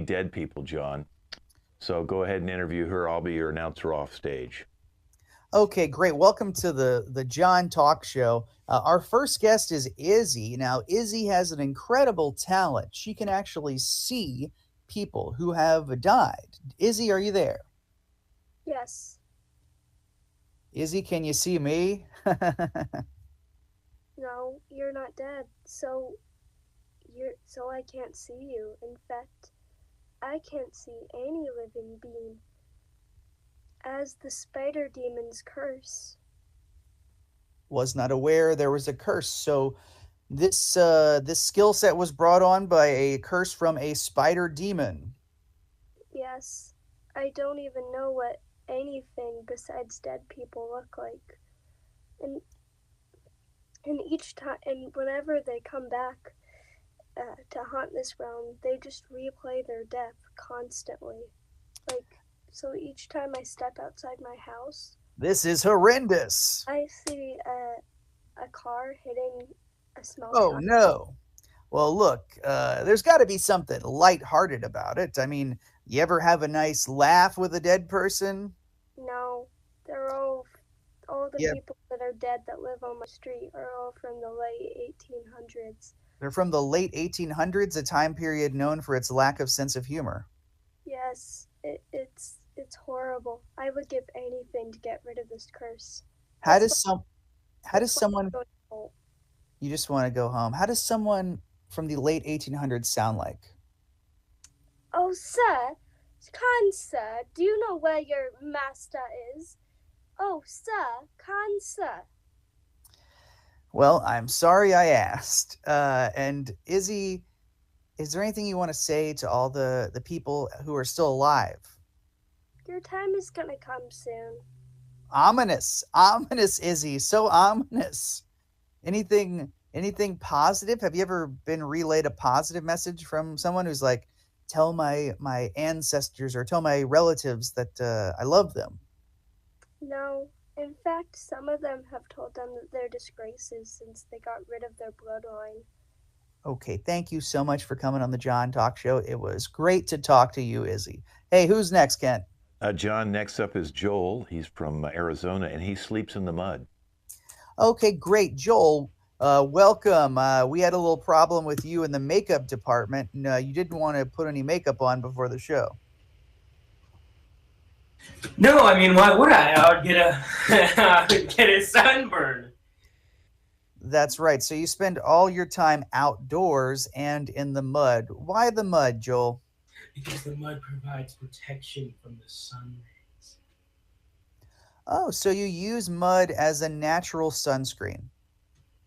dead people, John. So go ahead and interview her. I'll be your announcer off stage. Okay, great. Welcome to the John Talk Show. Our first guest is Izzy. Now, Izzy has an incredible talent. She can actually see people who have died. Izzy, are you there? Yes. Izzy, can you see me? No, you're not dead. So I can't see you. In fact, I can't see any living being. As the spider demon's curse. Was not aware there was a curse. So this skill set was brought on by a curse from a spider demon. Yes. I don't even know what anything besides dead people look like. And each time, and whenever they come back to haunt this realm, they just replay their death constantly. So each time I step outside my house, This is horrendous. I see a car hitting a small Oh town. no. Well, look, there's got to be something lighthearted about it. I mean, you ever have a nice laugh with a dead person? No, they're all the Yeah, people that are dead that live on my street are all from the late 1800s. they're from the late 1800s, a time period known for its lack of sense of humor. Yes, it's horrible. I would give anything to get rid of this curse. How That's does some how does That's why I'm someone going home. you just want to go home? How does someone from the late 1800s sound like? Oh, sir, kind sir, do you know where your master is? Oh, sir, kind sir. Well, I'm sorry I asked. And Izzy, is there anything you want to say to all the people who are still alive? Your time is gonna come soon. Ominous, ominous, Izzy, so ominous. Anything positive? Have you ever been relayed a positive message from someone who's like, tell my ancestors or tell my relatives that I love them? No, in fact, some of them have told them that they're disgraces since they got rid of their bloodline. Okay, thank you so much for coming on the John Talk Show. It was great to talk to you, Izzy. Hey, who's next, Kent? John, next up is Joel. He's from Arizona, and he sleeps in the mud. Okay, great. Joel, welcome. We had a little problem with you in the makeup department, and you didn't want to put any makeup on before the show. No, I mean, why would I? I would get I would get a sunburn. That's right. So you spend all your time outdoors and in the mud. Why the mud, Joel? Because the mud provides protection from the sun rays. Oh, so you use mud as a natural sunscreen.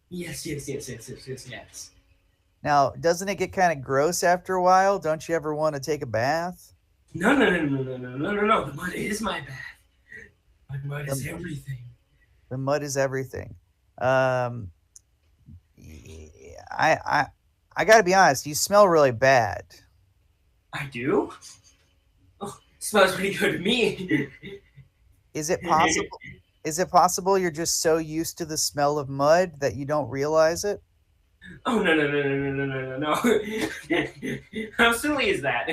Yes. Now, doesn't it get kind of gross after a while? Don't you ever want to take a bath? No. The mud is my bath. The mud is everything. The mud is everything. Um, I got to be honest. You smell really bad. I do? Oh, smells pretty good to me. Is it possible? Is it possible you're just so used to the smell of mud that you don't realize it? Oh, no. How silly is that?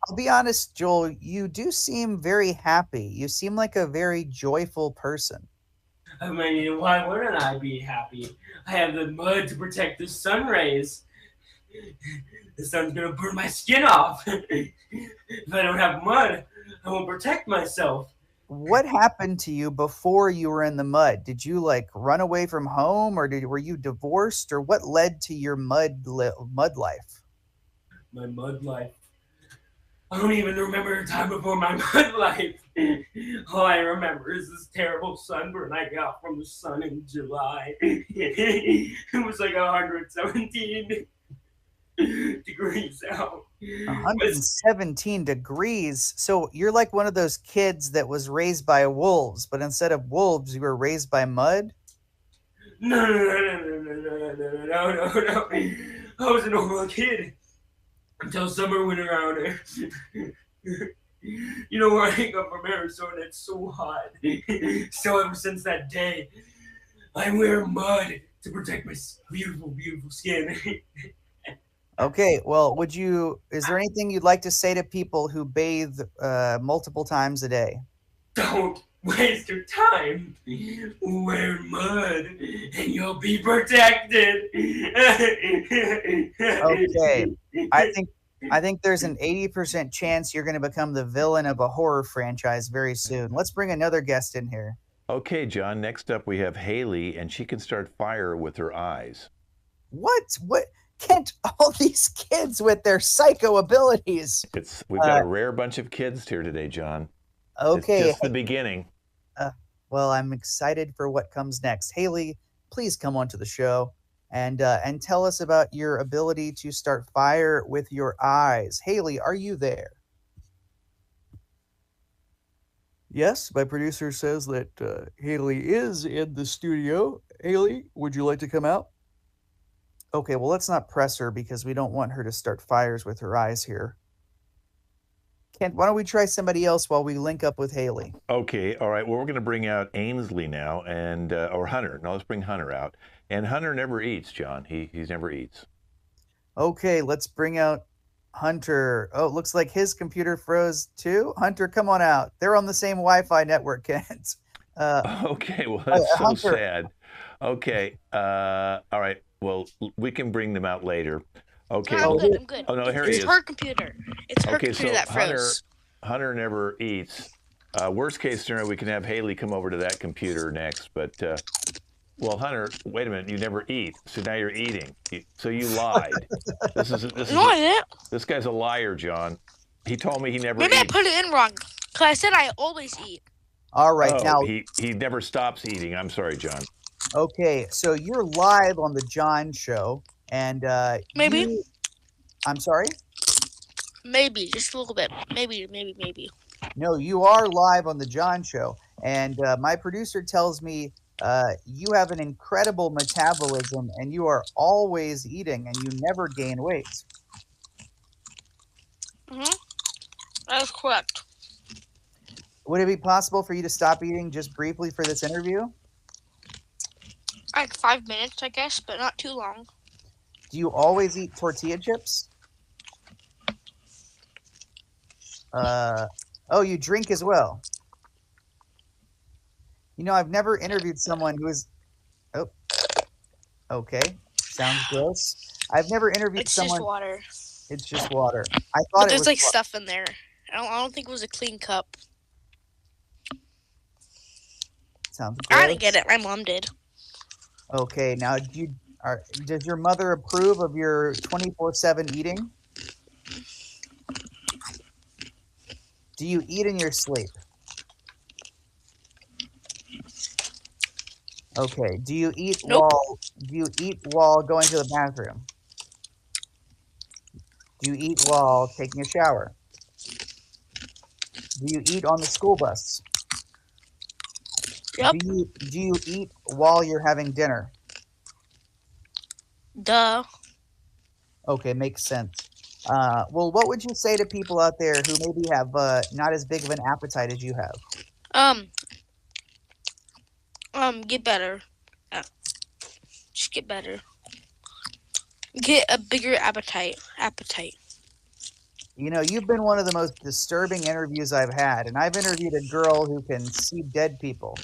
I'll be honest, Joel, you do seem very happy. You seem like a very joyful person. I mean, why wouldn't I be happy? I have the mud to protect the sun rays. The sun's gonna burn my skin off. If I don't have mud, I won't protect myself. What happened to you before you were in the mud? Did you like run away from home, or were you divorced, or what led to your mud life? My mud life. I don't even remember a time before my mud life. All I remember is this terrible sunburn I got from the sun in July. It was like 117 degrees out. 117 degrees. So you're like one of those kids that was raised by wolves, but instead of wolves, you were raised by mud? No. I was a normal kid until summer went around. You know where I come from, Arizona, it's so hot. So ever since that day, I wear mud to protect my beautiful, beautiful skin. Okay, well, is there anything you'd like to say to people who bathe multiple times a day? Don't waste your time. Wear mud and you'll be protected. Okay. I think there's an 80% chance you're going to become the villain of a horror franchise very soon. Let's bring another guest in here. Okay, John. Next up, we have Haley, and she can start fire with her eyes. What? What? Can't all these kids with their psycho abilities? We've got a rare bunch of kids here today, John. Okay. It's just the beginning. Well, I'm excited for what comes next. Haley, please come onto the show and tell us about your ability to start fire with your eyes. Haley, are you there? Yes, my producer says that Haley is in the studio. Haley, would you like to come out? Okay, well, let's not press her because we don't want her to start fires with her eyes here. Kent, why don't we try somebody else while we link up with Haley? Okay, all right. Well, we're going to bring out Ainsley now, and or Hunter. No, let's bring Hunter out. And Hunter never eats, John. He's never eats. Okay, let's bring out Hunter. Oh, it looks like his computer froze too. Hunter, come on out. They're on the same Wi-Fi network, Kent. Okay, well, that's so Hunter. sad. Okay, all right. Well, we can bring them out later. Okay. I'm good. I'm good. Oh no, here he It's is. her computer. It's her Okay, computer so that froze. Hunter never eats. Worst case scenario, we can have Haley come over to that computer next. But well, Hunter, wait a minute. You never eat, so now you're eating. So you lied. No, I didn't. This guy's a liar, John. He told me he never Maybe I eats. put it in wrong. Cause I said I always eat. All right, now he never stops eating. I'm sorry, John. Okay, so you're live on the John Show, and Maybe. I'm sorry. Maybe just a little bit. Maybe. No, you are live on the John Show, and my producer tells me you have an incredible metabolism, and you are always eating, and you never gain weight. That's correct. Would it be possible for you to stop eating just briefly for this interview? Like 5 minutes, I guess, but not too long. Do you always eat tortilla chips? Oh, you drink as well. You know, I've never interviewed someone who is. Oh, okay. Sounds gross. I've never interviewed someone. It's just water. It's just water. I thought But it there's was like stuff in there. I don't think it was a clean cup. Sounds gross. I didn't get it. My mom did. Okay, now does your mother approve of your 24/7 eating? Do you eat in your sleep? Okay. Do you eat Nope. while going to the bathroom? Do you eat while taking a shower? Do you eat on the school bus? Yep. Do you eat while you're having dinner? Duh. Okay, makes sense. Well, what would you say to people out there who maybe have not as big of an appetite as you have? Get better. Just get better. Get a bigger appetite. You know, you've been one of the most disturbing interviews I've had, and I've interviewed a girl who can see dead people.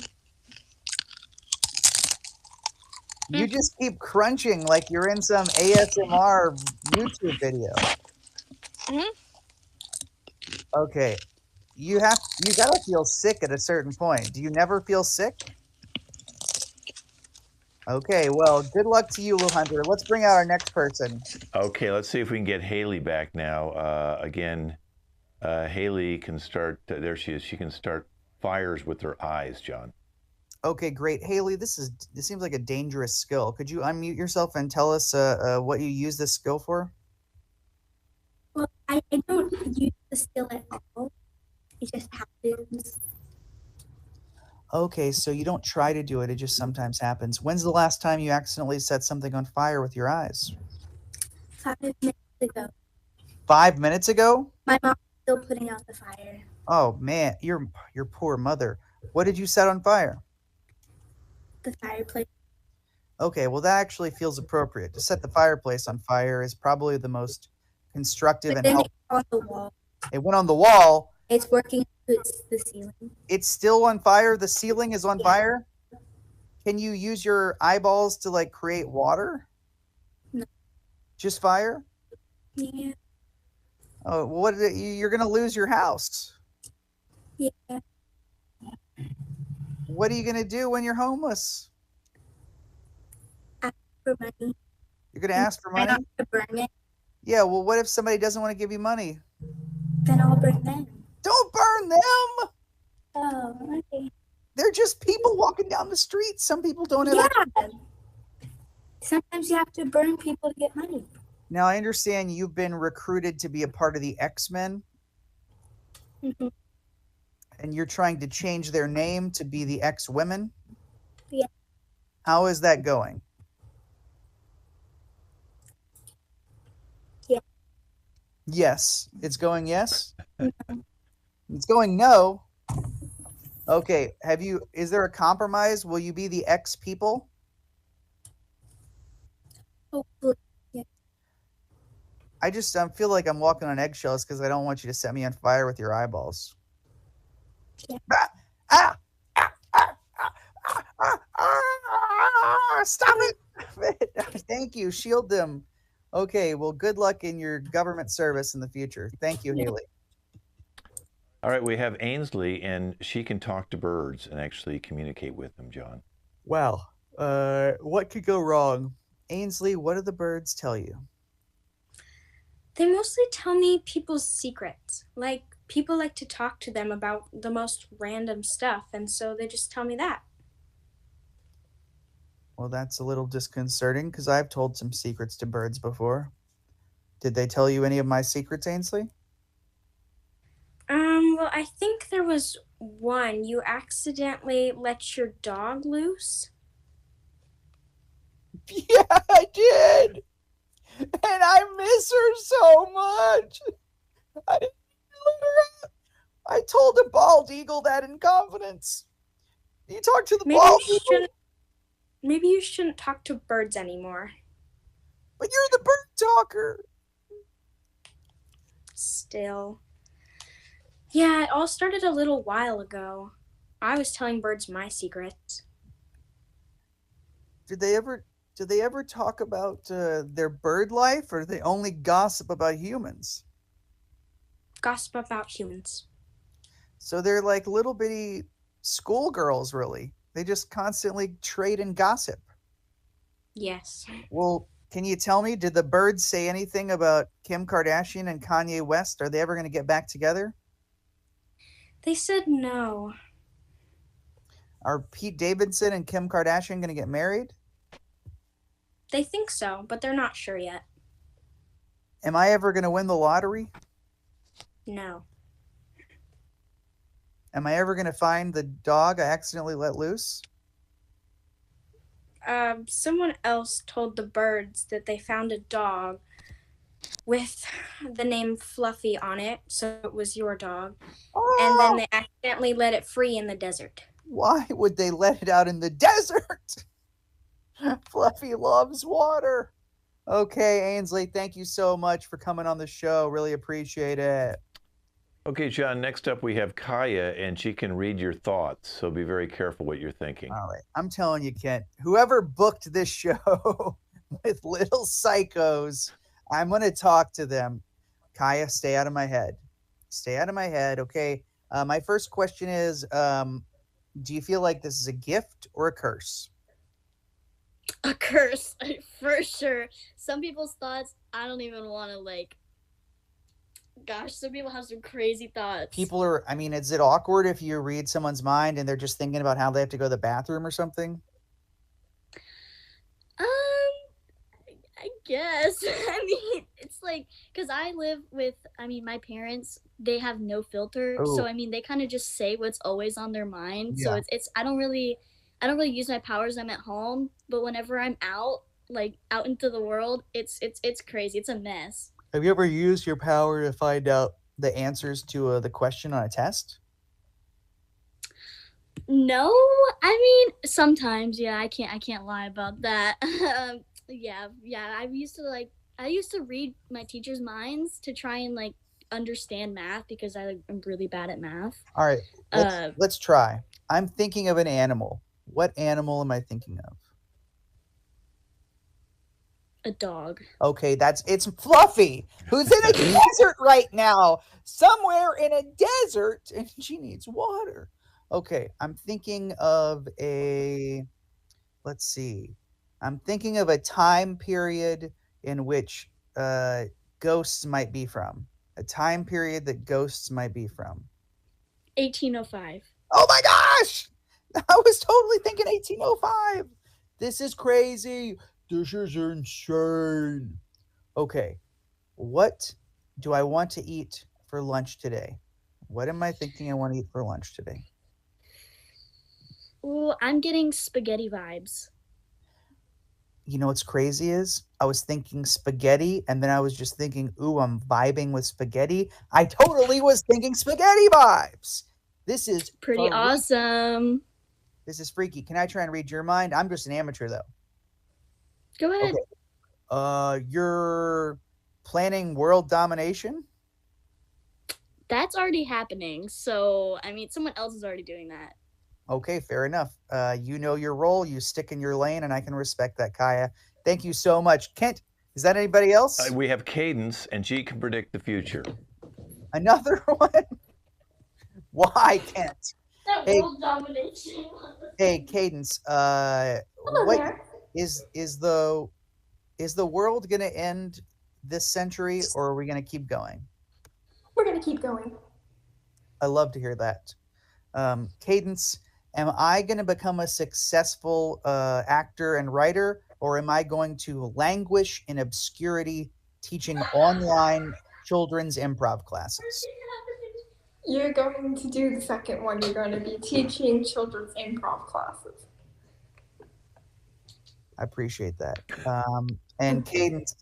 You just keep crunching like you're in some ASMR YouTube video. Okay. You gotta feel sick at a certain point. Do you never feel sick? Okay, well, good luck to you, Lil Hunter. Let's bring out our next person. Okay, let's see if we can get Haley back now. Again, Haley can start. There she is. She can start fires with her eyes, John. Okay, great. Haley, this seems like a dangerous skill. Could you unmute yourself and tell us what you use this skill for? Well, I don't use the skill at all. It just happens. Okay, so you don't try to do it, it just sometimes happens. When's the last time you accidentally set something on fire with your eyes? 5 minutes ago. 5 minutes ago? My mom's still putting out the fire. Oh man, your poor mother. What did you set on fire? The fireplace. Okay, well, that actually feels appropriate. To set the fireplace on fire is probably the most constructive But and then helpful. it's on the wall. It went on the wall. It's working to the ceiling. It's still on fire. The ceiling is on Yeah. fire. Can you use your eyeballs to like create water? No. Just fire? Yeah. Oh, you're gonna lose your house. Yeah. What are you gonna do when you're homeless? For money. You're gonna ask for Try money? not to burn it. Yeah. Well, what if somebody doesn't want to give you money? Then I'll burn them. Don't burn them. Oh, okay. They're just people walking down the street. Some people don't have. Yeah. Sometimes you have to burn people to get money. Now I understand you've been recruited to be a part of the X-Men, Mhm. and you're trying to change their name to be the X-Women. Yeah. How is that going? Yeah. Yes. It's going yes? It's going no. Okay. Is there a compromise? Will you be the X people? Hopefully. I feel like I'm walking on eggshells because I don't want you to set me on fire with your eyeballs. Yeah. Ah! Ah! Ah! Ah! Ah! Ah! Ah! Stop it! Thank you. Shield them. Okay. Well, good luck in your government service in the future. Thank you, Haley. All right, we have Ainsley, and she can talk to birds and actually communicate with them, John. Well, what could go wrong? Ainsley, what do the birds tell you? They mostly tell me people's secrets. Like, people like to talk to them about the most random stuff, and so they just tell me that. Well, that's a little disconcerting because I've told some secrets to birds before. Did they tell you any of my secrets, Ainsley? Well, I think there was one. You accidentally let your dog loose. Yeah, I did. And I miss her so much. I didn't let her out. I told a bald eagle that in confidence. You talk to the bald eagle, Maybe you shouldn't talk to birds anymore. but you're the bird talker. Still. Yeah, it all started a little while ago. I was telling birds my secrets. Did they ever talk about their bird life, or do they only gossip about humans? Gossip about humans. So they're like little bitty schoolgirls, really. They just constantly trade and gossip. Yes. Well, can you tell me, did the birds say anything about Kim Kardashian and Kanye West? Are they ever going to get back together? They said no. Are Pete Davidson and Kim Kardashian going to get married? They think so, but they're not sure yet. Am I ever going to win the lottery? No. Am I ever going to find the dog I accidentally let loose? Someone else told the birds that they found a dog with the name Fluffy on it, so it was your dog. Oh, And then they accidentally let it free in the desert. why would they let it out in the desert? Fluffy loves water. Okay, Ainsley, thank you so much for coming on the show. Really appreciate it. Okay, John, next up we have Kaya, and she can read your thoughts, so be very careful what you're thinking. All right. I'm telling you, Kent, whoever booked this show with little psychos, I'm going to talk to them. Kaya, stay out of my head. Stay out of my head, okay? My first question is, do you feel like this is a gift or a curse? A curse, for sure. Some people's thoughts, I don't even want to, like, gosh, some people have some crazy thoughts. Is it awkward if you read someone's mind and they're just thinking about how they have to go to the bathroom or something? I guess. I mean, it's like, because I live with, my parents, they have no filter. Oh. So, they kind of just say what's always on their mind. Yeah. So it's I don't really use my powers. I'm at home, but whenever I'm out, like out into the world, it's crazy. It's a mess. Have you ever used your power to find out the answers to the question on a test? No, I mean sometimes. Yeah, I can't lie about that. Yeah. I used to read my teacher's minds to try and like understand math because I am really bad at math. All right, let's try. I'm thinking of an animal. What animal am I thinking of? A dog. Okay, it's Fluffy, who's in a desert right now, somewhere in a desert, and she needs water. Okay, I'm thinking of let's see. I'm thinking of a time period in which ghosts might be from. A time period that ghosts might be from. 1805. Oh my gosh! I was totally thinking 1805. This is crazy. This is insane. Okay, what do I want to eat for lunch today? What am I thinking I want to eat for lunch today? Ooh, I'm getting spaghetti vibes. You know what's crazy is I was thinking spaghetti, and then I was just thinking, ooh, I'm vibing with spaghetti. I totally was thinking spaghetti vibes. This is pretty awesome. This is freaky. Can I try and read your mind? I'm just an amateur, though. Go ahead. Okay. You're planning world domination? That's already happening. So, I mean, someone else is already doing that. Okay, fair enough. You know your role. You stick in your lane, and I can respect that, Kaya. Thank you so much. Kent, is that anybody else? We have Cadence, and she can predict the future. Another one? Why, Kent? That world domination. Hey, Cadence. Hello there. Is the world going to end this century, or are we going to keep going? We're going to keep going. I love to hear that. Cadence, am I going to become a successful actor and writer, or am I going to languish in obscurity teaching online children's improv classes? You're going to do the second one. You're going to be teaching children's improv classes. I appreciate that. And Cadence,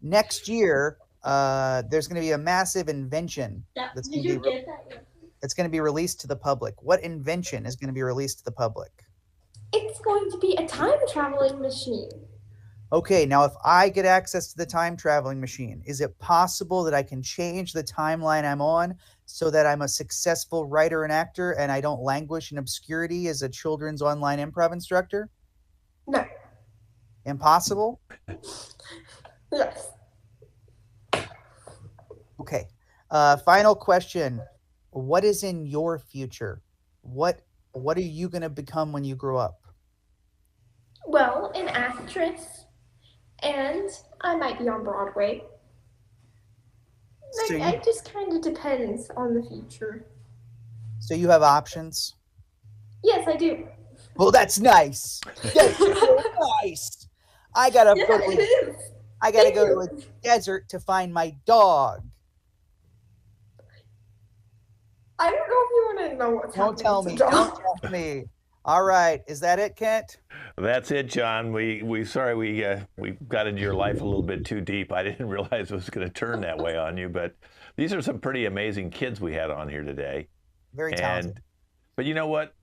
next year, there's going to be a massive invention that's going to be released to the public. What invention is going to be released to the public? It's going to be a time traveling machine. Okay, now if I get access to the time traveling machine, is it possible that I can change the timeline I'm on so that I'm a successful writer and actor and I don't languish in obscurity as a children's online improv instructor? No. Impossible? Yes. Okay. Final question. What is in your future? What are you going to become when you grow up? Well, an actress. And I might be on Broadway. So It just kind of depends on the future. So you have options? Yes, I do. Well, that's nice. That's so nice. I gotta go to a desert to find my dog. I don't know if you want to know what's happening. Don't tell me. All right, is that it, Kent? That's it, John. We sorry we got into your life a little bit too deep. I didn't realize it was going to turn that way on you, but these are some pretty amazing kids we had on here today. Very talented. But you know what?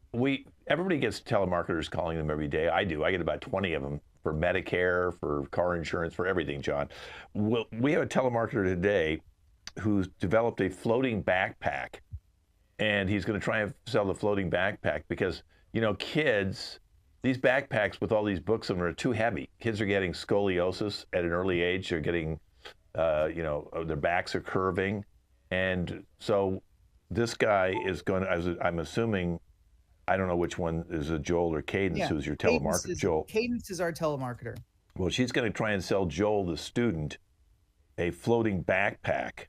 Everybody gets telemarketers calling them every day. I do. I get about 20 of them for Medicare, for car insurance, for everything, John. We have a telemarketer today who's developed a floating backpack, and he's going to try and sell the floating backpack because, you know, kids, these backpacks with all these books in them are too heavy. Kids are getting scoliosis at an early age. They're getting, their backs are curving. And so this guy is going to, I'm assuming, I don't know which one is a Joel or Cadence, who's your telemarketer. Joel. Cadence is our telemarketer. Well, she's going to try and sell Joel, the student, a floating backpack.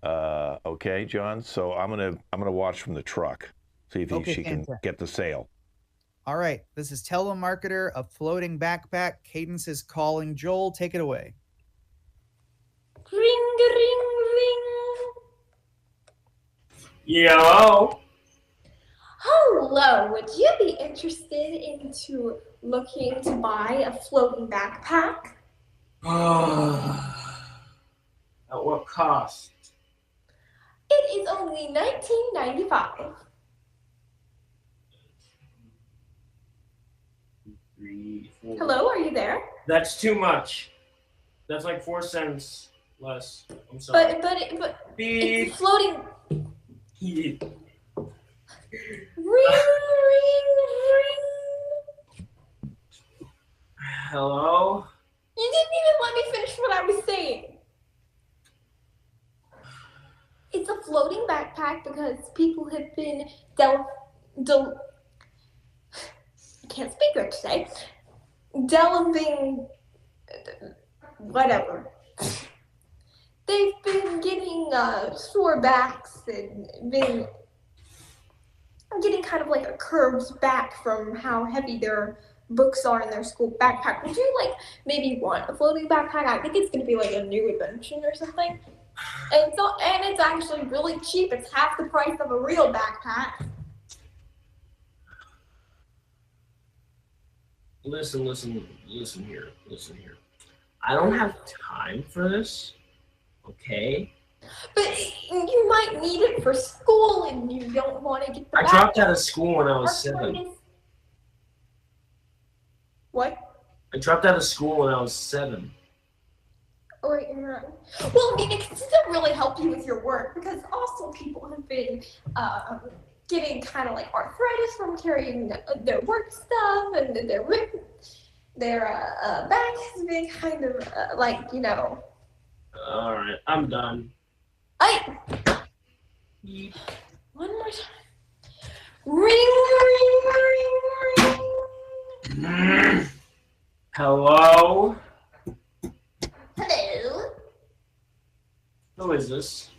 Okay, John. So I'm gonna watch from the truck, see if she can get the sale. All right. This is telemarketer, a floating backpack. Cadence is calling Joel. Take it away. Ring, ring, ring. Yo. Hello. Would you be interested into looking to buy a floating backpack? At what cost? It is only $19.95. 3, 4. Hello, are you there? That's too much. That's like 4 cents less. I'm sorry. But Beep. it's floating. Beep. Ring, ring. Hello? You didn't even let me finish what I was saying. It's a floating backpack because people have been I can't speak good today. Delving, whatever. They've been getting sore backs and been getting kind of like a curved back from how heavy their books are in their school backpack. Would you like maybe want a floating backpack? I think it's gonna be like a new invention or something. And it's actually really cheap. It's half the price of a real backpack. Listen here. I don't have time for this, okay? But you might need it for school and you don't want to get the I dropped out of school when I was 7. What? I dropped out of school when I was 7. Oh, wait, you're not. Well, I mean, it can still really help you with your work because also people have been getting kind of like arthritis from carrying their work stuff, and their back has been kind of like, you know. All right, I'm done. One more time. Ring, ring, ring, ring. Hello? Hello. Who is this?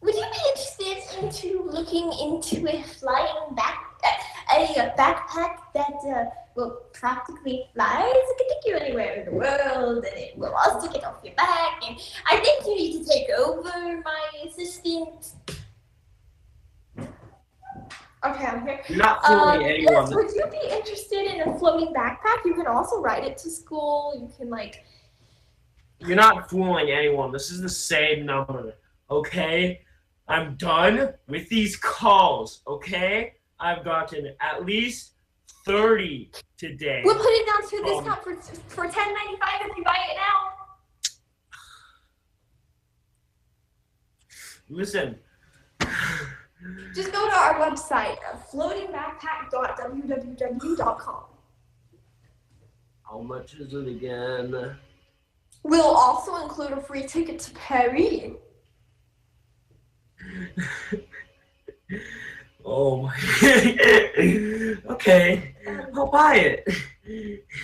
Would you be interested into looking into a flying backpack that will practically fly? It can take you anywhere in the world, and it will also get off your back. And I think you need to take over, my assistant. Okay, I'm here. You're not fooling anyone. Yes, would you be interested in a floating backpack? You can also ride it to school. You can like. You're not fooling anyone. This is the same number, okay? I'm done with these calls, okay? I've gotten at least 30 today. We'll put it down to a discount for $10.95 if you buy it now. Listen. Just go to our website, floatingbackpack.www.com. How much is it again? We'll also include a free ticket to Paris. Oh my. Okay, I'll buy it.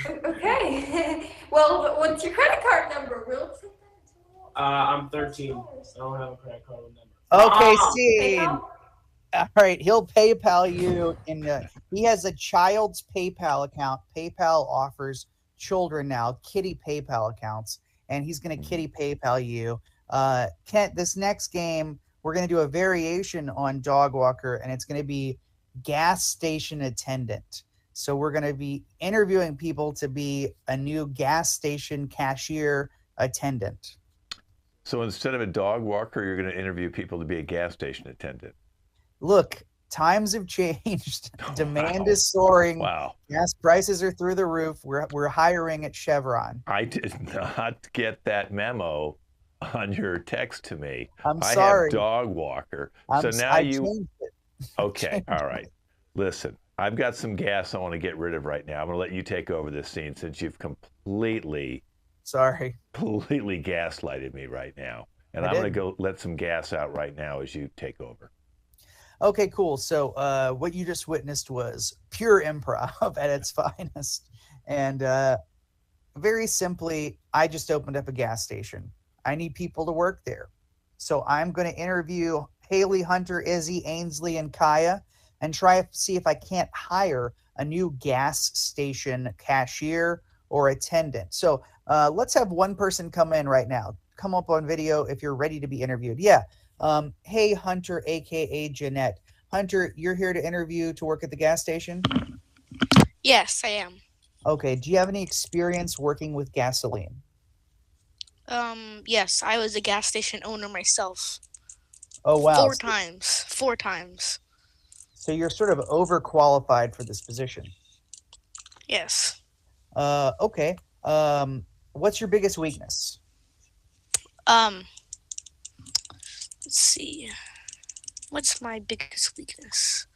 Okay. Well, what's your credit card number? We'll take that. I'm 13. I don't have a credit card number. Okay, scene. PayPal? All right, he'll PayPal you. He has a child's PayPal account. PayPal offers children now kitty PayPal accounts, and he's going to kitty PayPal you. Kent, this next game, we're going to do a variation on Dog Walker, and it's going to be gas station attendant. So we're going to be interviewing people to be a new gas station cashier attendant. So instead of a dog walker, you're going to interview people to be a gas station attendant. Look, times have changed. Demand Wow. is soaring. Wow. Gas prices are through the roof. We're hiring at Chevron. I did not get that memo on your text to me. I'm I sorry. have dog walker. So now I you. changed it. Okay. All right. Listen, I've got some gas I want to get rid of right now. I'm going to let you take over this scene since you've completely gaslighted me right now. And I'm going to go let some gas out right now as you take over. Okay, cool. So what you just witnessed was pure improv at its finest. And very simply, I just opened up a gas station. I need people to work there. So I'm going to interview Haley, Hunter, Izzy, Ainsley, and Kaya and try to see if I can't hire a new gas station cashier or attendant. So let's have one person come in right now. Come up on video if you're ready to be interviewed. Yeah. Hey, Hunter, a.k.a. Jeanette. Hunter, you're here to interview to work at the gas station? Yes, I am. Okay. Do you have any experience working with gasoline? Yes, I was a gas station owner myself. Oh, wow. 4 times. 4 times. So you're sort of overqualified for this position. Yes. Okay. What's your biggest weakness? Let's see. What's my biggest weakness?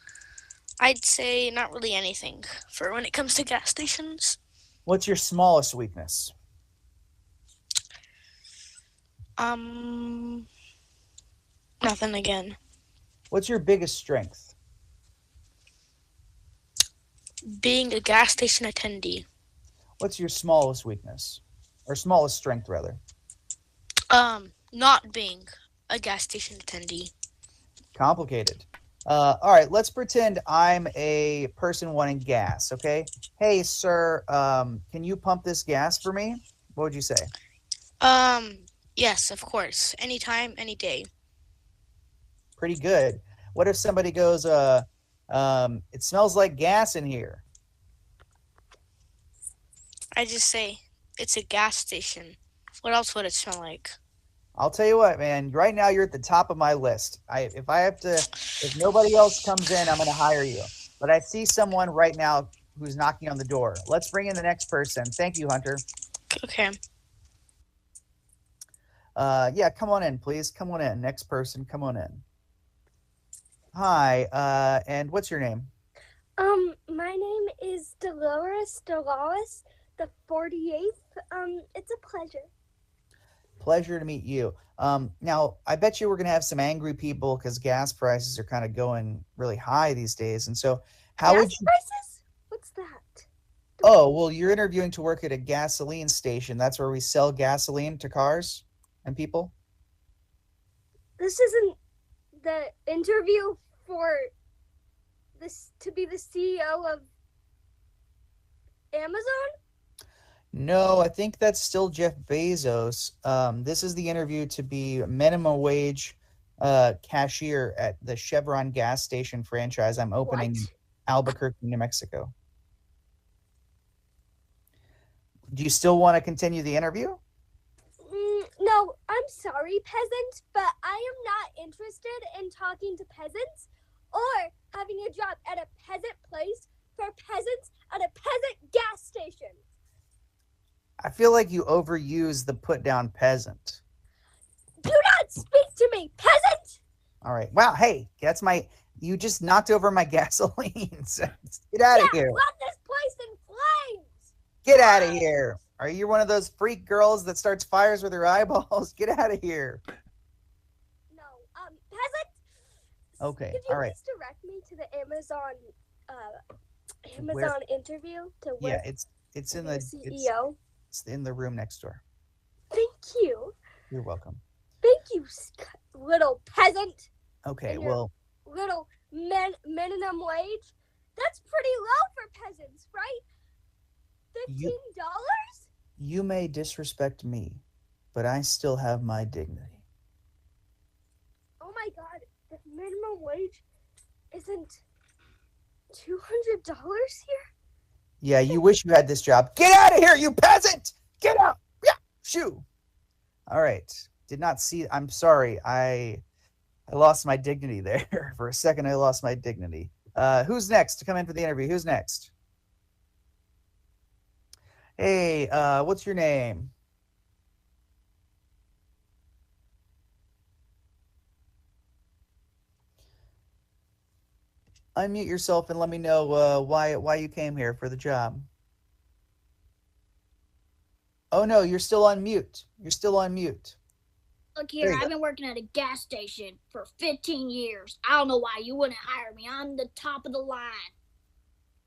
I'd say not really anything for when it comes to gas stations. What's your smallest weakness? Nothing again. What's your biggest strength? Being a gas station attendee. What's your smallest weakness? Or smallest strength, rather? Not being a gas station attendee. Complicated. All right, let's pretend I'm a person wanting gas, okay? Hey, sir, can you pump this gas for me? What would you say? Yes, of course. Anytime, any day. Pretty good. What if somebody goes, it smells like gas in here? I just say, it's a gas station. What else would it smell like? I'll tell you what, man. Right now, you're at the top of my list. If nobody else comes in, I'm going to hire you. But I see someone right now who's knocking on the door. Let's bring in the next person. Thank you, Hunter. Okay. Yeah, come on in, please. Come on in. Next person, come on in. Hi, and what's your name? My name is Dolores the 48th. It's a pleasure. Pleasure to meet you. Now, I bet you we're going to have some angry people because gas prices are kind of going really high these days. And so, how would you... prices? What's that? Oh, well, you're interviewing to work at a gasoline station. That's where we sell gasoline to cars and people. This isn't the interview for this to be the CEO of Amazon? No, I think that's still Jeff Bezos. This is the interview to be minimum wage cashier at the Chevron gas station franchise I'm opening in Albuquerque, New Mexico. Do you still want to continue the interview? No, I'm sorry, peasant, but I am not interested in talking to peasants or having a job at a peasant place for peasants at a peasant gas station. I feel like you overuse the put down peasant. Do not speak to me, peasant! All right. Wow. Hey, you just knocked over my gasoline. Get out of here. Let this place in flames! Get out of here. Are you one of those freak girls that starts fires with her eyeballs? Get out of here. No, peasant. Okay. Could you All right. please direct me to the Amazon interview to work? Yeah, it's in the CEO. It's in the room next door. Thank you. You're welcome. Thank you, little peasant. Okay, And your well, little minimum wage. That's pretty low for peasants, right? $15? You may disrespect me, but I still have my dignity. Oh my God, the minimum wage isn't $200 here? Yeah, you wish you had this job. Get out of here, you peasant! Get out! Yeah, shoo! All right. Did not see. I'm sorry. I lost my dignity there. For a second, I lost my dignity. Who's next to come in for the interview? Who's next? Hey, what's your name? Unmute yourself and let me know why you came here for the job. Oh no, you're still on mute. You're still on mute. Look here, I've been working at a gas station for 15 years. I don't know why you wouldn't hire me. I'm the top of the line.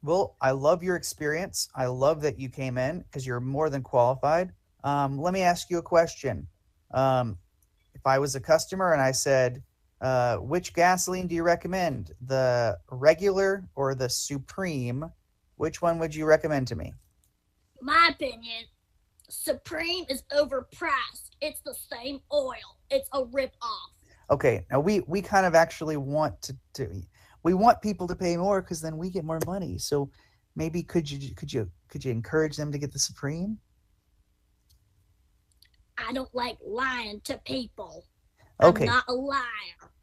Well, I love your experience. I love that you came in because you're more than qualified. Let me ask you a question. If I was a customer and I said, which gasoline do you recommend? The regular or the Supreme? Which one would you recommend to me? My opinion, Supreme is overpriced. It's the same oil. It's a rip-off. Okay, now we kind of actually want we want people to pay more because then we get more money. So maybe could you encourage them to get the Supreme? I don't like lying to people. Okay. I'm not a liar.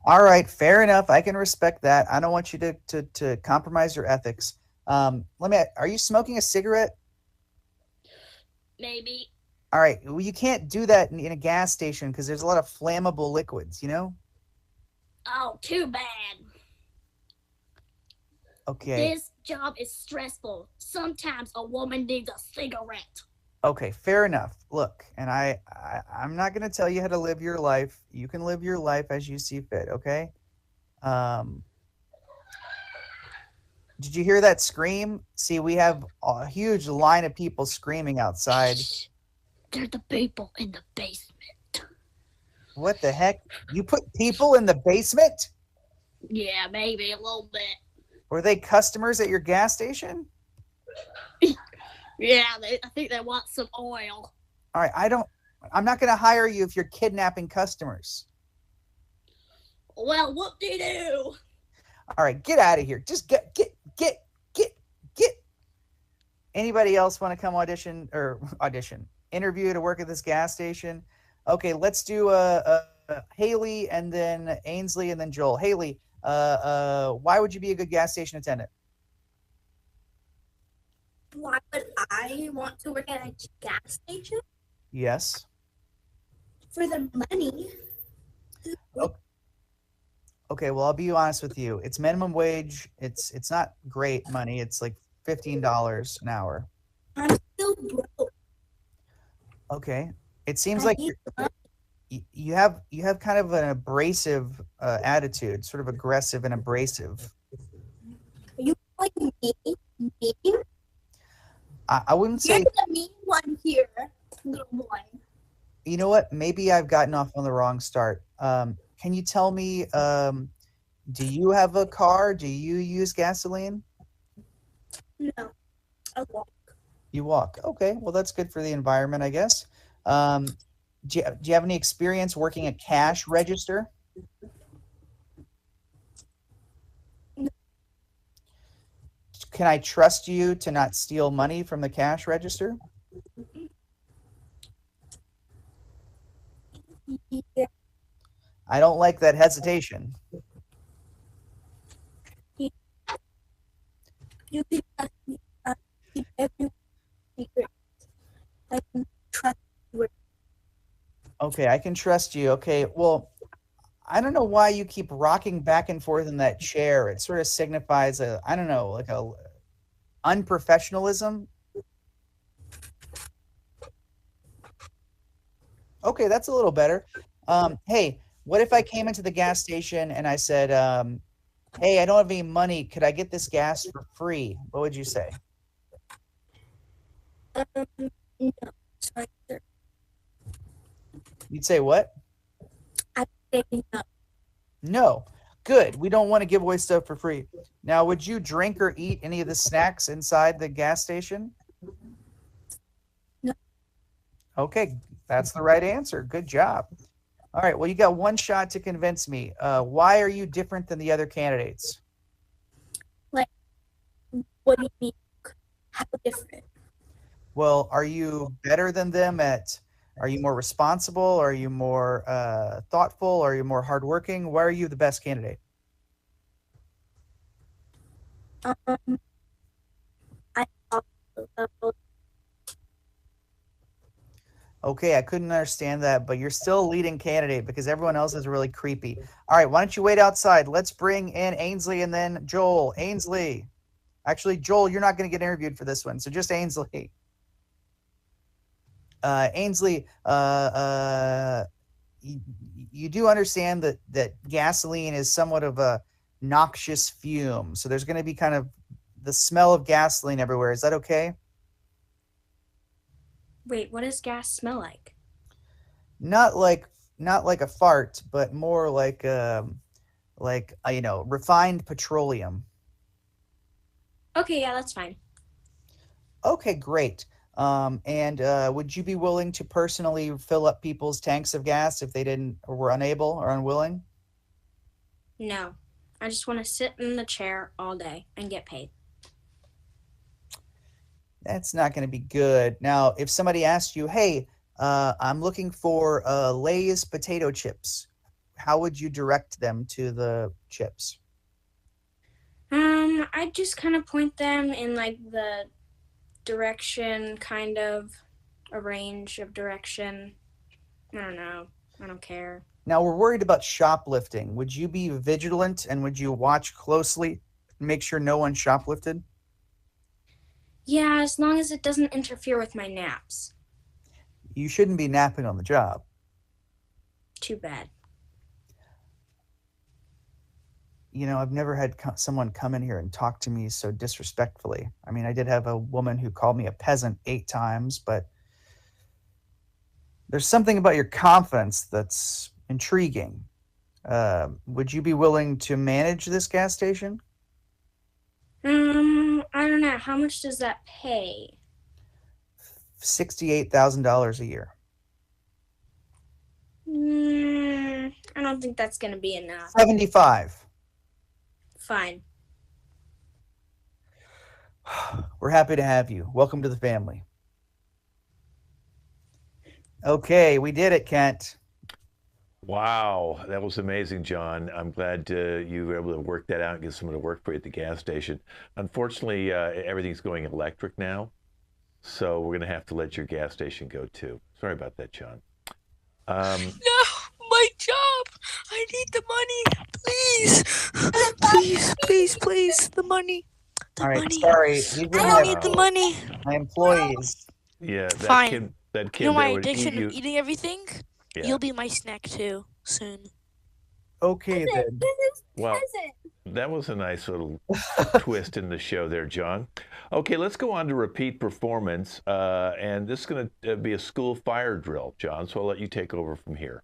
All right, fair enough. I can respect that. I don't want you to compromise your ethics. Are you smoking a cigarette? Maybe. All right. Well, you can't do that in a gas station because there's a lot of flammable liquids, you know? Oh, too bad. Okay. This job is stressful. Sometimes a woman needs a cigarette. Okay, fair enough. Look, and I'm not going to tell you how to live your life. You can live your life as you see fit, okay? Did you hear that scream? See, we have a huge line of people screaming outside. They're the people in the basement. What the heck? You put people in the basement? Yeah, maybe a little bit. Were they customers at your gas station? Yeah, I think they want some oil. All right, I'm not going to hire you if you're kidnapping customers. Well, whoop-de-doo. All right, get out of here. Just get. Anybody else want to come interview to work at this gas station? Okay, let's do Haley and then Ainsley and then Joel. Haley, why would you be a good gas station attendant? Why would I want to work at a gas station? Yes. For the money. Okay, well, I'll be honest with you. It's minimum wage. It's not great money. It's like $15 an hour. I'm still broke. Okay. It seems like you have kind of an abrasive attitude, sort of aggressive and abrasive. Are you like me? I wouldn't say. You're the mean one here, little boy. You know what? Maybe I've gotten off on the wrong start. Can you tell me, do you have a car? Do you use gasoline? No, I walk. You walk. Okay, well, that's good for the environment, I guess. Do you have any experience working a cash register? No. Can I trust you to not steal money from the cash register? Yeah. I don't like that hesitation. You can trust me. Keep every secret. I can trust you. Okay, I can trust you. Okay, well, I don't know why you keep rocking back and forth in that chair. It sort of signifies I don't know, like a unprofessionalism. Okay, that's a little better. Hey, what if I came into the gas station and I said, hey, I don't have any money. Could I get this gas for free? What would you say? No, sorry, sir. You'd say what? I say no. No. Good. We don't want to give away stuff for free. Now, would you drink or eat any of the snacks inside the gas station? No. Okay, that's the right answer. Good job. All right, well, you got one shot to convince me. Why are you different than the other candidates? Like, what do you mean? How different? Well, are you better than them are you more responsible? Are you more thoughtful? Are you more hardworking? Why are you the best candidate? I Okay, I couldn't understand that, but you're still a leading candidate because everyone else is really creepy. All right, why don't you wait outside? Let's bring in Ainsley and then Joel. Ainsley. Actually, Joel, you're not going to get interviewed for this one, so just Ainsley. Ainsley, you do understand that gasoline is somewhat of a noxious fume, so there's going to be kind of the smell of gasoline everywhere. Is that okay? Wait, what does gas smell like? Not like a fart, but more like refined petroleum. Okay, yeah, that's fine. Okay, great. And would you be willing to personally fill up people's tanks of gas if they didn't or were unable or unwilling? No, I just want to sit in the chair all day and get paid. That's not going to be good. Now, if somebody asked you, hey, I'm looking for Lay's potato chips, how would you direct them to the chips? I just kind of point them in like the direction, kind of a range of direction. I don't know. I don't care. Now we're worried about shoplifting. Would you be vigilant and would you watch closely and make sure no one shoplifted? Yeah, as long as it doesn't interfere with my naps. You shouldn't be napping on the job. Too bad. You know, I've never had someone come in here and talk to me so disrespectfully. I mean, I did have a woman who called me a peasant 8 times, but there's something about your confidence that's intriguing. Would you be willing to manage this gas station? I don't know. How much does that pay? $68,000 a year. I don't think that's going to be enough. 75. Fine. We're happy to have you. Welcome to the family. Okay, we did it, Kent. Wow, that was amazing, John. I'm glad you were able to work that out and get someone to work for you at the gas station. Unfortunately, everything's going electric now, so we're going to have to let your gas station go too. Sorry about that, John. No, my job. I need the money. Please. Please, please, please. The money. The All right, money. sorry. These are I need the money. my employees. Yeah, Fine. that kid You know my there would eat addiction you. of eating everything? Yeah. You'll be my snack too, soon. Okay, then. Well, that was a nice little twist in the show there, John. Okay, let's go on to repeat performance. And this is going to be a school fire drill, John, so I'll let you take over from here.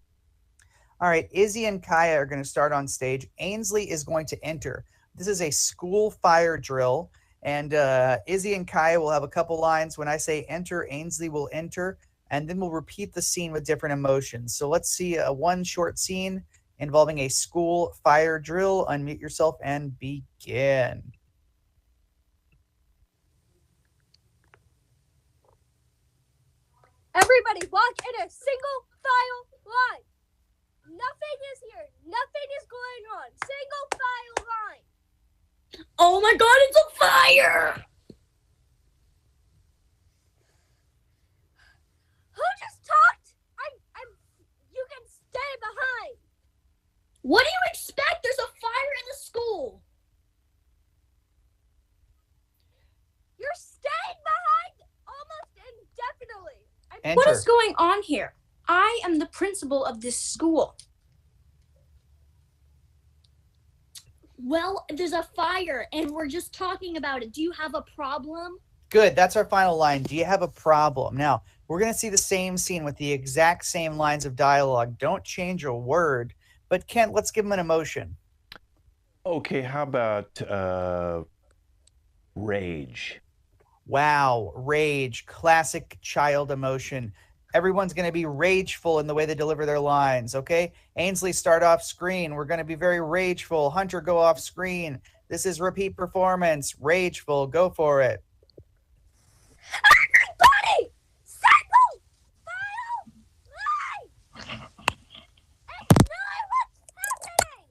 All right, Izzy and Kaya are going to start on stage. Ainsley is going to enter. This is a school fire drill, and Izzy and Kaya will have a couple lines. When I say enter, Ainsley will enter, and then we'll repeat the scene with different emotions. So let's see one short scene involving a school fire drill. Unmute yourself and begin. Everybody walk in a single file line. Nothing is here. Nothing is going on. Single file line. Oh my god, it's a fire! Who just talked? You can stay behind. What do you expect? There's a fire in the school. You're staying behind almost indefinitely. Enter. What is going on here? I am the principal of this school. Well, there's a fire and we're just talking about it. Do you have a problem? Good, that's our final line. Do you have a problem? Now, we're going to see the same scene with the exact same lines of dialogue. Don't change a word. But Kent, let's give him an emotion. Okay, how about rage? Wow, rage, classic child emotion. Everyone's going to be rageful in the way they deliver their lines, okay? Ainsley, start off screen. We're going to be very rageful. Hunter, go off screen. This is repeat performance. Rageful, go for it. Everybody, single file line. It's not what's happening.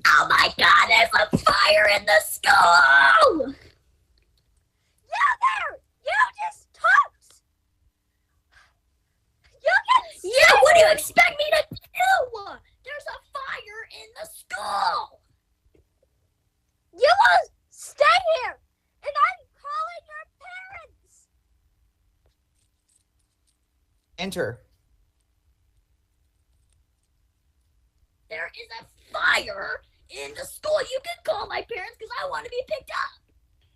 Oh my god, there's a fire in the school! You there! You just talked! You can Yeah, what do you expect me to do? There's a fire in the school! You will stay here! And I'm calling your parents! Enter. There is a fire in the school. You can call my parents because I want to be picked up.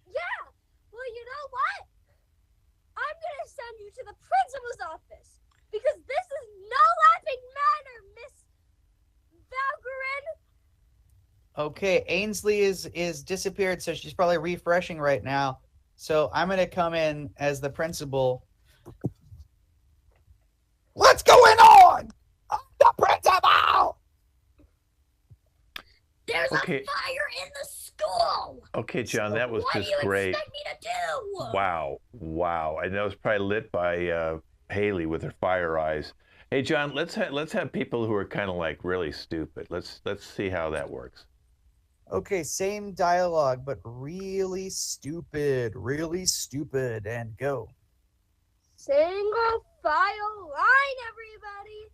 Yeah! Well, you know what? I'm gonna send you to the principal's office because this is no laughing matter, Miss Valgren. Okay, Ainsley is disappeared, so she's probably refreshing right now. So I'm going to come in as the principal. What's going on? I'm the principal! There's Okay. a fire in the school. Okay, John, that was What just do you great. expect me to do? Wow. And that was probably lit by Haley with her fire eyes. Hey, John, let's have people who are kind of like really stupid. Let's see how that works. Okay, same dialogue, but really stupid, and go. Single file line, everybody.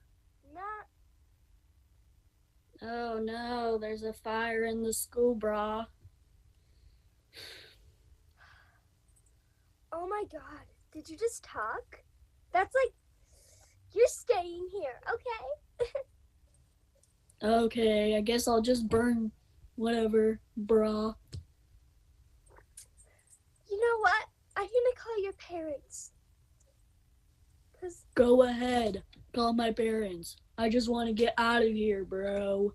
Not. Oh no, there's a fire in the school, brah. Oh my God! Did you just talk? That's like you're staying here, okay? Okay, I guess I'll just burn whatever, brah. You know what? I'm gonna call your parents. Go ahead, call my parents. I just want to get out of here, bro.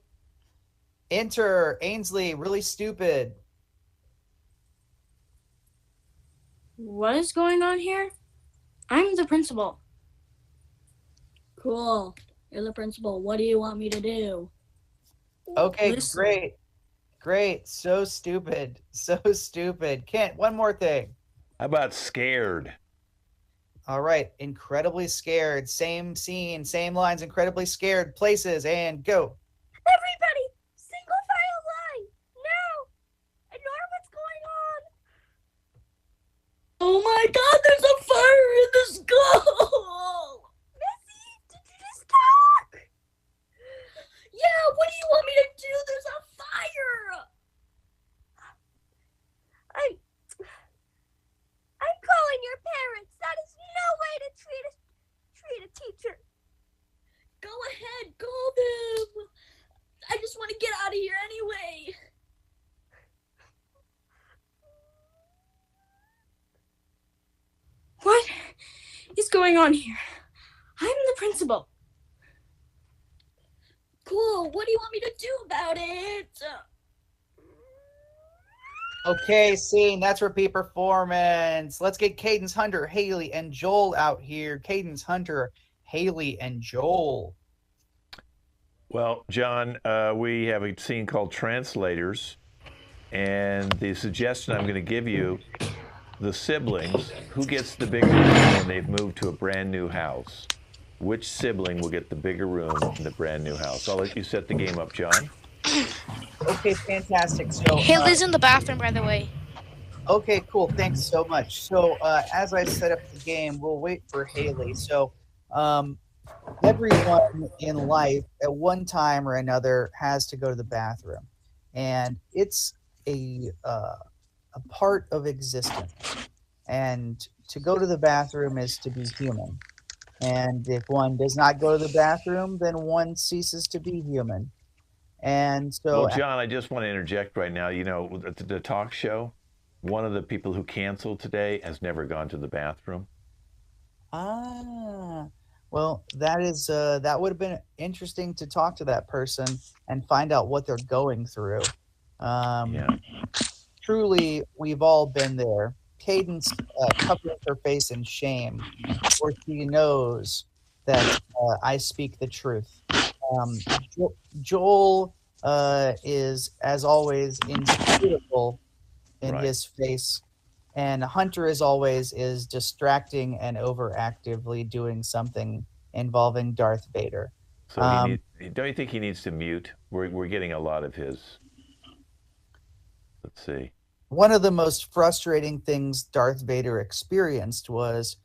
Enter Ainsley, really stupid. What is going on here? I'm the principal. Cool. You're the principal. What do you want me to do? Okay, Listen. great. So stupid. Kent, one more thing. How about scared? All right, incredibly scared. Same scene, same lines, incredibly scared. Places, and go. Everybody, single file line, now! Ignore what's going on. Oh my God, there's a fire in the school! Missy, did you just talk? Yeah, what do you want me to do? There's a fire! I'm calling your parents. That is no way to treat a teacher. Go ahead, call them. I just want to get out of here anyway. What is going on here? I'm the principal. Cool, what do you want me to do about it? Okay, scene, that's repeat performance. Let's get Cadence, Hunter, Haley, and Joel out here. Cadence, Hunter, Haley, and Joel. Well, John, we have a scene called Translators, and the suggestion I'm going to give you, the siblings, who gets the bigger room when they've moved to a brand new house? Which sibling will get the bigger room in the brand new house? I'll let you set the game up, John. Okay, fantastic. So Haley's in the bathroom, by the way. okay, cool. Thanks so much. So as I set up the game, we'll wait for Haley. So everyone in life at one time or another has to go to the bathroom, and it's a part of existence. And to go to the bathroom is to be human. And if one does not go to the bathroom, then one ceases to be human. And so, Well, John, I just want to interject right now. You know, the talk show, one of the people who canceled today has never gone to the bathroom. well, that would have been interesting to talk to that person and find out what they're going through. Yeah. Truly, we've all been there. Cadence covers her face in shame, for she knows that I speak the truth. Joel is, as always, inscrutable in Right. his face, and Hunter, as always, is distracting and overactively doing something involving Darth Vader. So don't you think he needs to mute? We're getting a lot of his. Let's see. One of the most frustrating things Darth Vader experienced was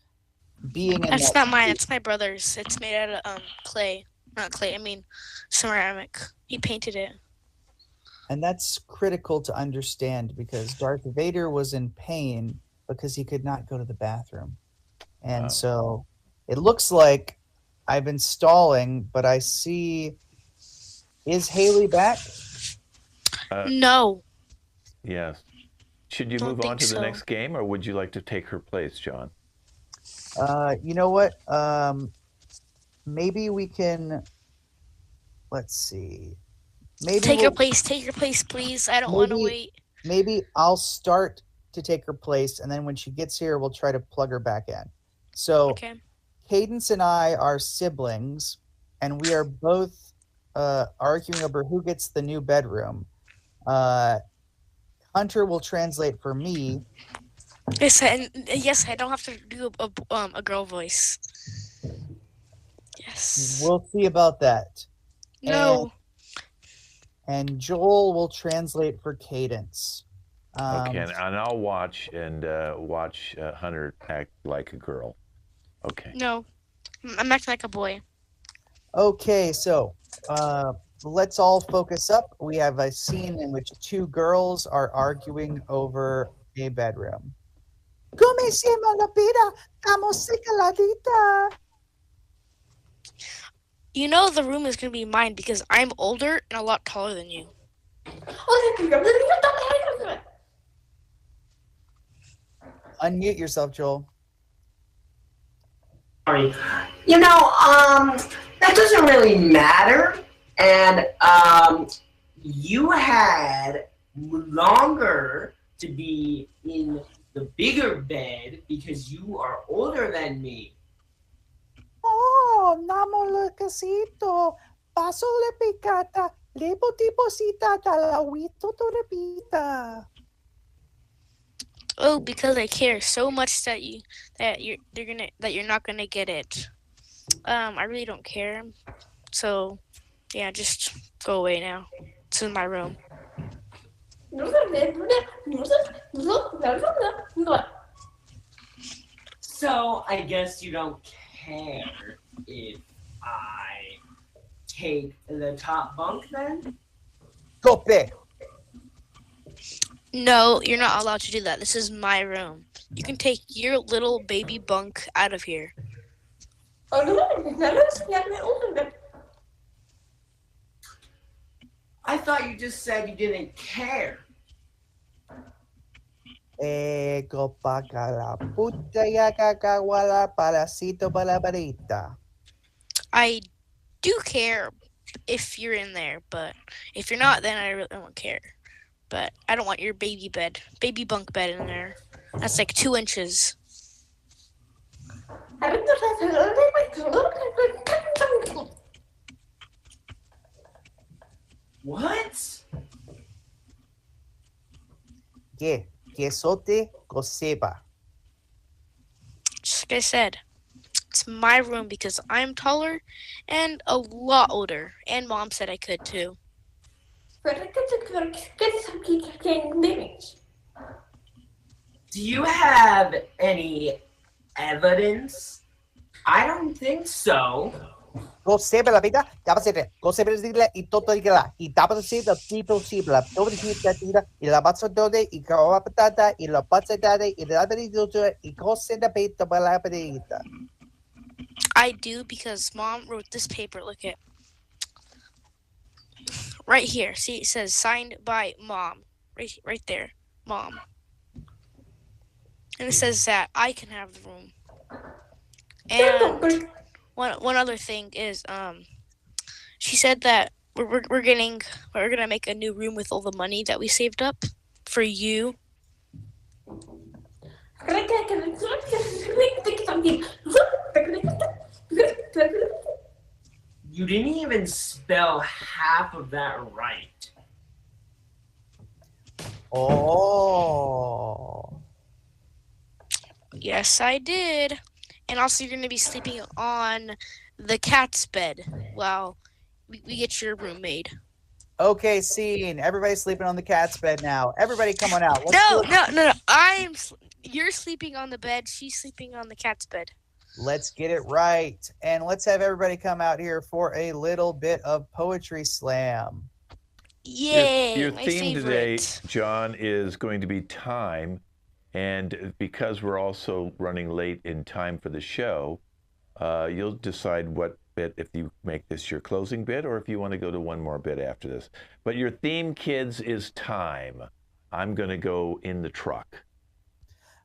being in That's that not mine. It's my brother's. It's made out of clay. Not clay. I mean, ceramic. He painted it. And that's critical to understand because Darth Vader was in pain because he could not go to the bathroom. And Wow. so it looks like I've been stalling, but I see. Is Haley back? No. Yes. Should you Don't move on think to the so. next game, or would you like to take her place, John? You know what? Maybe we can. Let's see. Maybe Take your place. Take your place, please. I don't want to wait. Maybe I'll start to take her place, and then when she gets here, we'll try to plug her back in. So, Okay. Cadence and I are siblings, and we are both arguing over who gets the new bedroom. Hunter will translate for me. Yes, and yes, I don't have to do a girl voice. Yes. We'll see about that. No. and Joel will translate for Cadence. Okay, and I'll watch Hunter act like a girl. Okay. No, I'm acting like a boy. Okay, so let's all focus up. We have a scene in which two girls are arguing over a bedroom. Come se la pira, estamos caladita. You know the room is gonna be mine because I'm older and a lot taller than you. Unmute yourself, Joel. Sorry. That doesn't really matter. And you had longer to be in the bigger bed because you are older than me. Oh, namo casito. Paso le picata. Lepo tiposita talawito to repita. Oh, because I care so much that you're not gonna get it. I really don't care. So, yeah, just go away now. It's in my room. So I guess you don't care if I take the top bunk then? Cope. No, you're not allowed to do that. This is my room. You can take your little baby bunk out of here. I thought you just said you didn't care. Copacala puta ya cacawala parasito palabarita. I do care if you're in there, but if you're not, then I really don't care. But I don't want your baby bunk bed in there. That's like 2 inches. What? Que sote cosepa. Just like I said, it's my room because I'm taller and a lot older. And Mom said I could too. Do you have any evidence? I don't think so. Cosepa la pita, tapasete. Cosepa digla y toto digla. Y tapasete tipo sibla. Todo digla tira. Y la pazza dode y caoa patata. Y la pazza dade y la pedita. Y coseta pita palapita. I do because Mom wrote this paper. Look at right here. See, it says signed by Mom. Right there, Mom. And it says that I can have the room. And one other thing is, she said that we're gonna make a new room with all the money that we saved up for you. You didn't even spell half of that right. Oh. Yes, I did. And also, you're gonna be sleeping on the cat's bed while we get your room made. Okay, scene. Everybody's sleeping on the cat's bed now. Everybody come on out. No. You're sleeping on the bed. She's sleeping on the cat's bed. Let's get it right. And let's have everybody come out here for a little bit of poetry slam. Yay! Your my theme favorite. today, John, is going to be time. And because we're also running late in time for the show, you'll decide what bit, if you make this your closing bit or if you want to go to one more bit after this. But your theme, kids, is time. I'm going to go in the truck.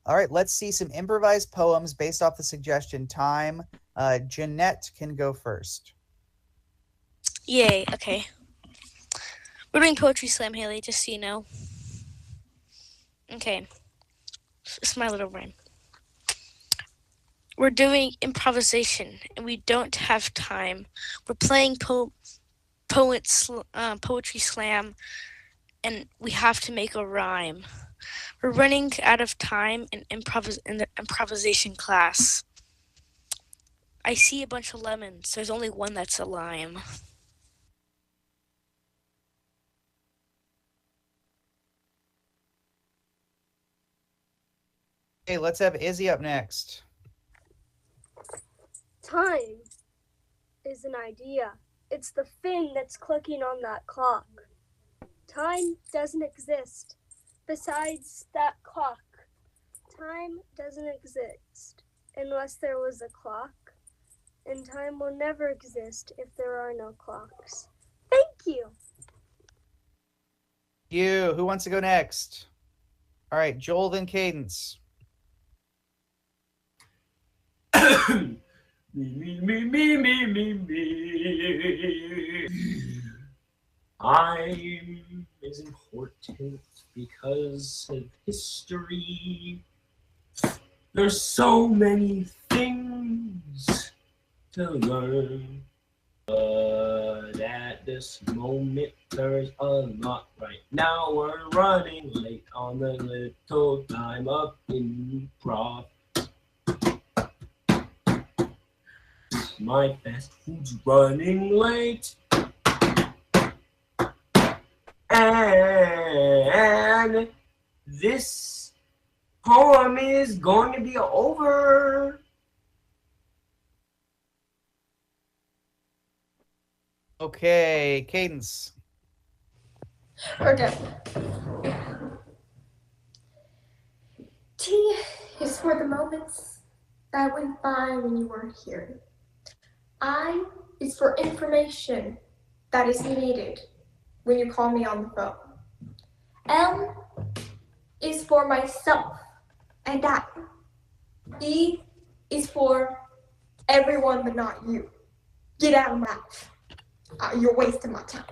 All right, let's see some improvised poems based off the suggestion time. Jeanette can go first. Yay, okay. We're doing Poetry Slam, Haley, just so you know. Okay. It's my little rhyme. We're doing improvisation, and we don't have time. We're playing Poetry Slam, and we have to make a rhyme. We're running out of time in the improvisation class. I see a bunch of lemons. There's only one that's a lime. Okay, let's have Izzy up next. Time is an idea. It's the thing that's clicking on that clock. Time doesn't exist besides that clock. Time doesn't exist unless there was a clock, and time will never exist if there are no clocks. Thank you. You. Who wants to go next? All right, Joel, then Cadence. Me. I'm is important because of history. There's so many things to learn. But at this moment, there's a lot right now. We're running late on the little time of improv. My fast food's running late. And this poem is going to be over. Okay, Cadence. Okay. T is for the moments that went by when you weren't here. I is for information that is needed when you call me on the phone. L is for myself and I. E is for everyone but not you. Get out of my mouth. You're wasting my time.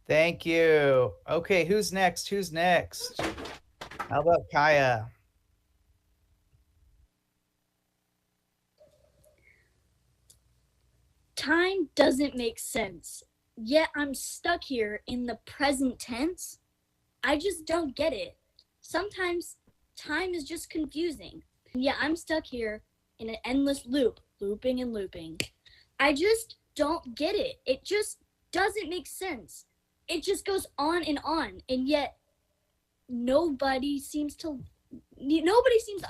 Thank you. Okay, who's next? Who's next? How about Kaya? Time doesn't make sense, yet I'm stuck here in the present tense. I just don't get it. Sometimes time is just confusing. Yeah, I'm stuck here in an endless loop, looping and looping. I just don't get it. It just doesn't make sense. It just goes on, and yet nobody seems to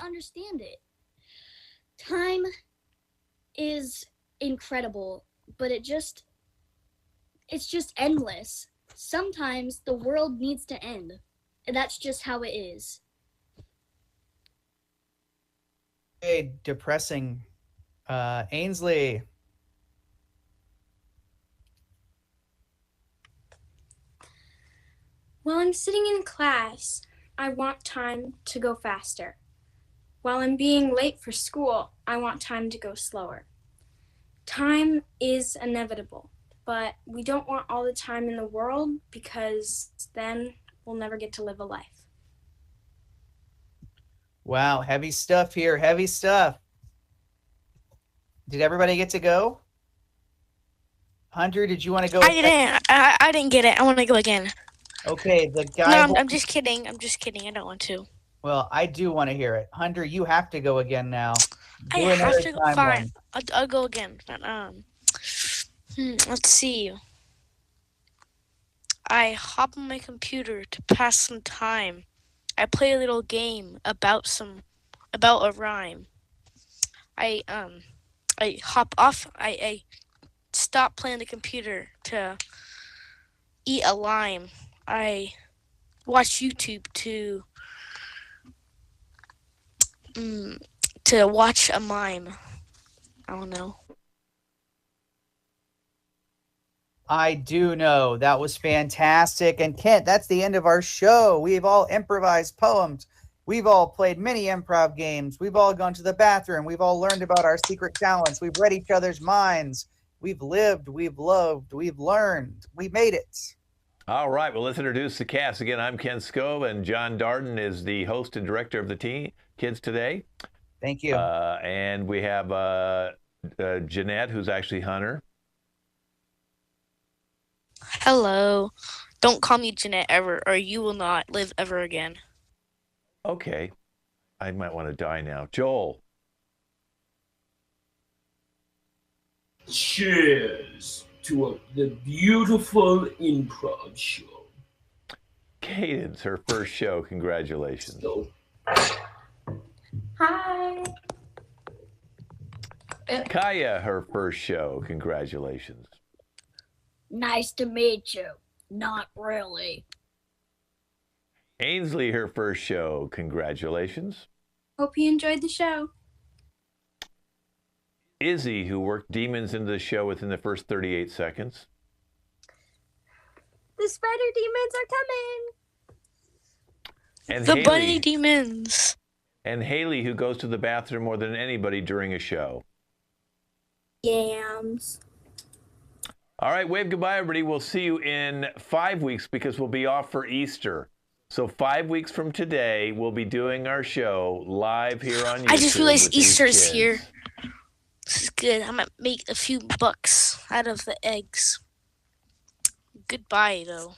understand it. Time is incredible, but it's just endless. Sometimes the world needs to end, and that's just how it is. Okay, depressing. Ainsley. While I'm sitting in class, I want time to go faster. While I'm being late for school, I want time to go slower. Time is inevitable, but we don't want all the time in the world because then we'll never get to live a life. Wow, heavy stuff here. Heavy stuff. Did everybody get to go? Hunter, did you want to go? I didn't get it. I want to go again. Okay, the guy. No, I'm just kidding. I don't want to. Well, I do want to hear it. Hunter, you have to go again now. I have to go. Fine. I'll go again. But, let's see. I hop on my computer to pass some time. I play a little game about a rhyme. I hop off. I stop playing the computer to eat a lime. I watch YouTube to watch a mime. I don't know. I do know. That was fantastic. And Kent, that's the end of our show. We've all improvised poems. We've all played many improv games. We've all gone to the bathroom. We've all learned about our secret talents. We've read each other's minds. We've lived. We've loved. We've learned. We made it. All right. Well, let's introduce the cast. Again, I'm Ken Scove, and John Darden is the host and director of the Kids Today. Thank you. And we have Jeanette, who's actually Hunter. Hello. Don't call me Jeanette ever, or you will not live ever again. Okay. I might want to die now. Joel. Cheers to the beautiful improv show. Cadence, her first show. Congratulations. Hi. Kaya, her first show. Congratulations. Nice to meet you. Not really. Ainsley, her first show. Congratulations. Hope you enjoyed the show. Izzy, who worked demons into the show within the first 38 seconds. The spider demons are coming. And The Haley, bunny demons. and Haley, who goes to the bathroom more than anybody during a show. Yams. All right, wave goodbye, everybody. We'll see you in 5 weeks because we'll be off for Easter. So 5 weeks from today, we'll be doing our show live here on YouTube. I just realized with these Easter's kids. here. This is good. I might make a few bucks out of the eggs. Goodbye, though.